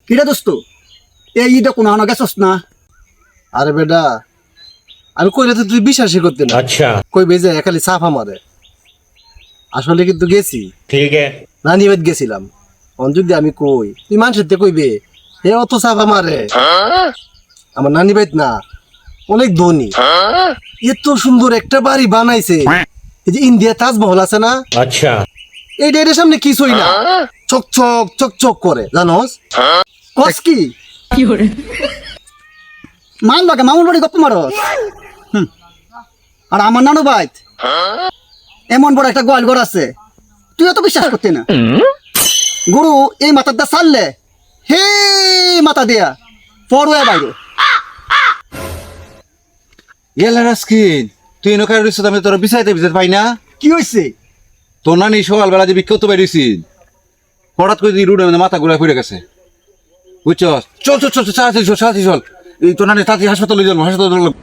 কিরে দোস্ত এই ঈদে কোনো আনা গেছস না? আরে বেটা আমি কইলে তো তুই বিশ্বাসই করতে না। अच्छा কই বেজে খালি সাফা মারে। আসলে কিন্তু গেছি, ठीक है নানি বাড়ি গেছিলাম। যদি আমি কই তুই মানুষের তে কইবে এ অত সাফা মারে। আমার নানি বাড়ি না অনেক ধনী, এত সুন্দর একটা বাড়ি বানাইছে। এই যে ইন্ডিয়া তাজমহল আছে না, अच्छा এই ডেটের সামনে কিছুই না, চকচক চকচক করে জানোস। কস কি মান লাগে মামুর বাড়ি গপ্প মারস। আর আমার নানু ভাই এমন বড় একটা গোয়াল ঘর আছে, তুই তো বিশ্বাস করতে না। গরু এই মাথার দা ছাড়লে হে মাথা দিয়া পড়ুয়া বাইরে। গেলা রাস্কিন তুই এনে কার রইছিস, আমি তোর বিচাইতে পাই না। কি হয়েছে? তোর নানি সকালবেলা যে বিক্ষত বাইরেছি, হঠাৎ করে রুডে মাথা ঘুরে ফিরে গেছে, বুঝছ? চল চল চল সারাতি চল সারাতি চল, এই তোর নানি তাড়াতাড়ি হাসপাতালে যাবো, হাসপাতালে যাবো।